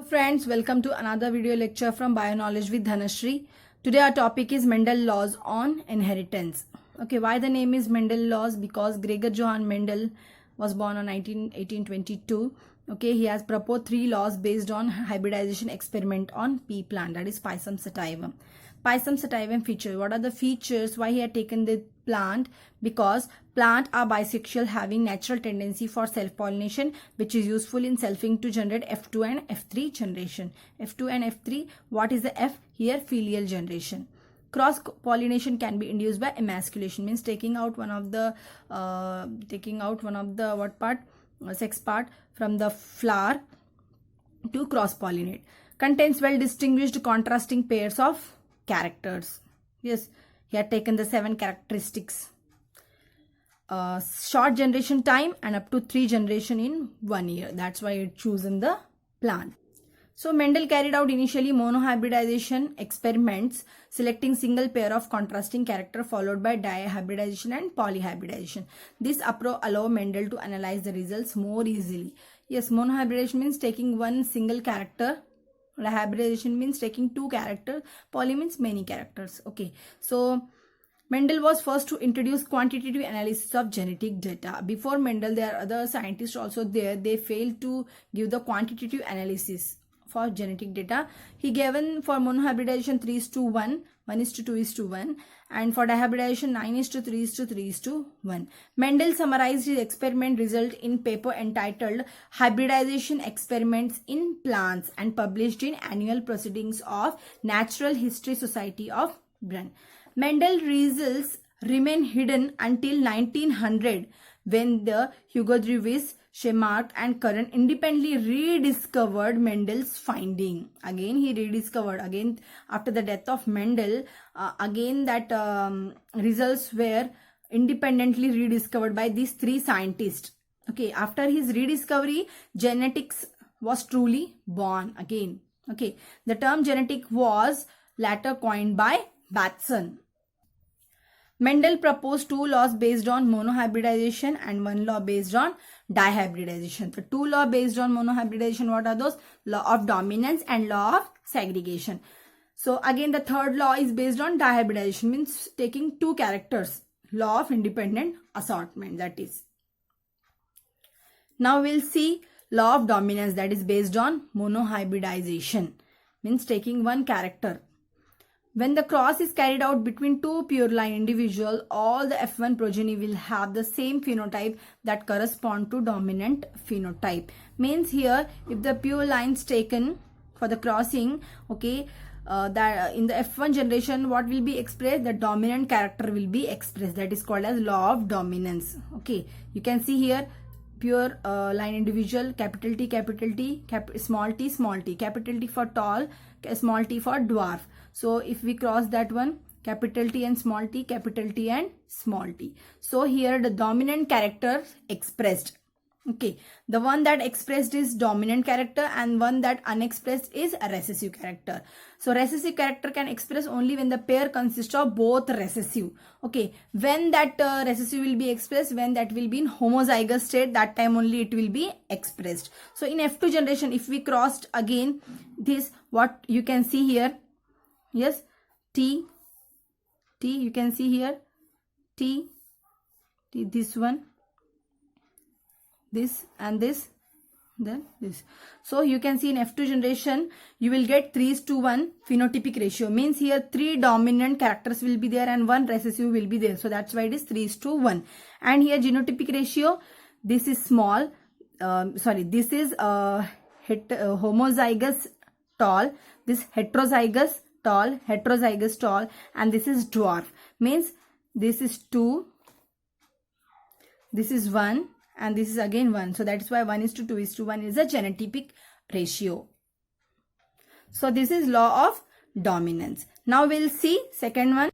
Friends, welcome to another video lecture from Bioknowledge with Dhanashree. Today our topic is Mendel laws on inheritance. Okay, why the name is Mendel laws? Because Gregor Johann Mendel was born on 1822. Okay, he has proposed 3 laws based on hybridization experiment on pea plant, that is Pisum sativum. Pisum sativum feature. What are the features? Why he had taken the plant? Because plant are bisexual, having natural tendency for self-pollination, which is useful in selfing to generate F2 and F3 generation. F2 and F3, what is the F? Here filial generation. Cross pollination can be induced by emasculation, means taking out one of the sex part from the flower to cross pollinate. Contains well distinguished contrasting pairs of characters. Yes, he had taken the 7 characteristics. Short generation time and up to 3 generation in 1 year. That's why it chosen the plant. So Mendel carried out initially monohybridization experiments, selecting single pair of contrasting character followed by dihybridization and polyhybridization. This approach allowed Mendel to analyze the results more easily. Yes, monohybridization means taking one single character. Hybridization means taking 2 characters. Poly means many characters. Okay, so Mendel was first to introduce quantitative analysis of genetic data. Before Mendel, there are other scientists also there. They failed to give the quantitative analysis for genetic data. He given for monohybridization 3:1, 1:2:1, and for dihybridization 9:3:3:1. Mendel summarized his experiment result in paper entitled Hybridization Experiments in Plants and published in Annual Proceedings of Natural History Society of Bonn. Mendel results remain hidden until 1900 when the Hugo de Vries, Chemark and Curran independently rediscovered Mendel's finding. Again he rediscovered, again after the death of Mendel, results were independently rediscovered by these 3 scientists. Okay, after his rediscovery, genetics was truly born again. Okay, the term genetic was later coined by Bateson. Mendel proposed 2 laws based on monohybridization and 1 law based on dihybridization. The 2 laws based on monohybridization, what are those? Law of dominance and law of segregation. So again the 3rd law is based on dihybridization, means taking 2 characters. Law of independent assortment, that is. Now we'll see law of dominance, that is based on monohybridization, means taking 1 character. When the cross is carried out between 2 pure line individuals, all the F1 progeny will have the same phenotype that correspond to dominant phenotype. Means here, if the pure lines taken for the crossing, okay, that in the F1 generation, what will be expressed? The dominant character will be expressed. That is called as law of dominance. Okay, you can see here pure line individual, capital T, small t, capital T for tall, small t for dwarf. So if we cross that one, capital T and small t, capital T and small t. So here the dominant character expressed. Okay, the one that expressed is dominant character and one that unexpressed is a recessive character. So recessive character can express only when the pair consists of both recessive. Okay, when that recessive will be expressed, when that will be in homozygous state, that time only it will be expressed. So in F2 generation, if we crossed again this, what you can see here, yes, T, you can see here, T, this one, this and this, then this. So you can see in F2 generation, you will get 3:1 phenotypic ratio. Means here 3 dominant characters will be there and 1 recessive will be there. So that's why it is 3:1. And here genotypic ratio, this is small, this is homozygous tall, this heterozygous tall, and this is dwarf. Means this is 2, this is 1, and this is again 1. So that is why 1:2:1 is a genotypic ratio. So this is law of dominance. Now we'll see second one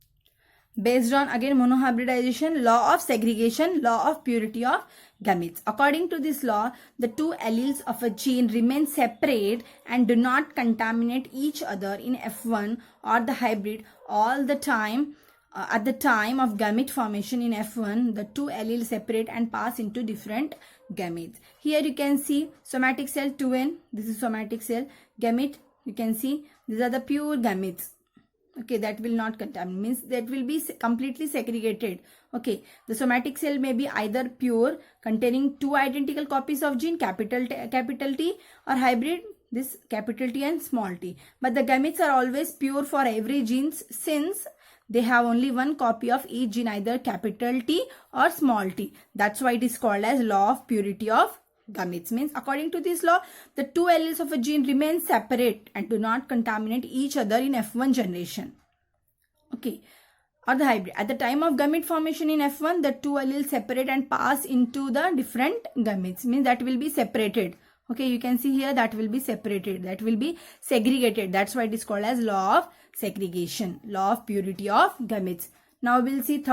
based on again monohybridization, law of segregation, law of purity of gametes. According to this law, the 2 alleles of a gene remain separate and do not contaminate each other in F1 or the hybrid all the time. At the time of gamete formation in F1, the 2 alleles separate and pass into different gametes. Here you can see somatic cell 2n, this is somatic cell. gamete, you can see these are the pure gametes. Okay, that will not contaminate, means that will be completely segregated. Okay, the somatic cell may be either pure, containing two identical copies of gene, capital T, or hybrid, this capital T and small t. But the gametes are always pure for every gene, since they have only one copy of each gene, either capital T or small t. That's why it is called as law of purity of gametes. Means according to this law, the two alleles of a gene remain separate and do not contaminate each other in F1 generation. Okay, or the hybrid. At the time of gamete formation in F1, the two alleles separate and pass into the different gametes. Means that will be separated. Okay, you can see here that will be separated, that will be segregated. That's why it is called as law of segregation, law of purity of gametes. Now we'll see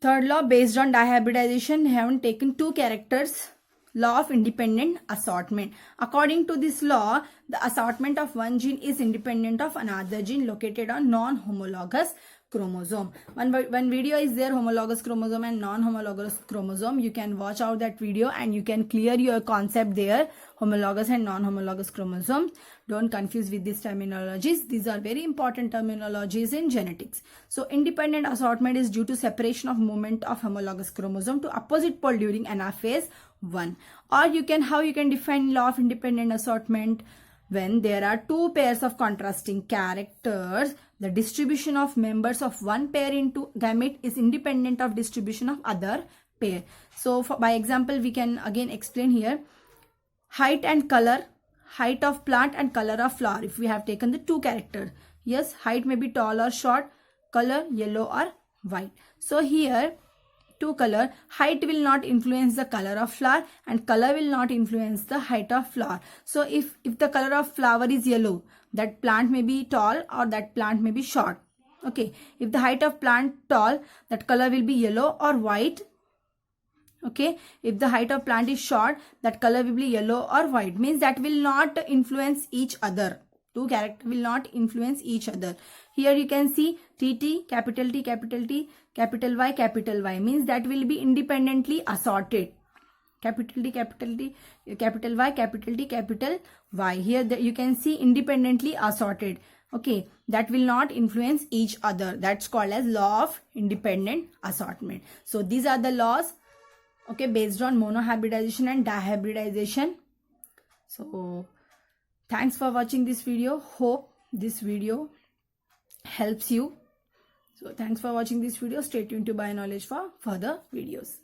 third law based on dihybridization. We have taken two characters. Law of independent assortment. According to this law, the assortment of one gene is independent of another gene located on non-homologous chromosome. One video is there, homologous chromosome and non-homologous chromosome. You can watch out that video and you can clear your concept there, homologous and non-homologous chromosomes. Don't confuse with these terminologies. These are very important terminologies in genetics. So independent assortment is due to separation of movement of homologous chromosome to opposite pole during anaphase 1. Or how you can define law of independent assortment? When there are two pairs of contrasting characters, the distribution of members of one pair into gamete is independent of distribution of other pair. So by example, we can again explain here. Height and color, height of plant and color of flower. If we have taken the two characters, yes, height may be tall or short, color yellow or white. So here, two color, height will not influence the color of flower and color will not influence the height of flower. So if the color of flower is yellow, that plant may be tall or that plant may be short. Okay, if the height of plant tall, that color will be yellow or white. Okay, if the height of plant is short, that color will be yellow or white. Means that will not influence each other. Two characters will not influence each other. Here you can see TT, capital T, capital T, capital Y, means that will be independently assorted. Capital T, capital T, capital Y, capital T, capital Y. Here you can see independently assorted. Okay, that will not influence each other. That's called as law of independent assortment. So these are the laws, okay, based on monohybridization and dihybridization. So thanks for watching this video. Hope this video helps you. So thanks for watching this video. Stay tuned to BioKnowledge for further videos.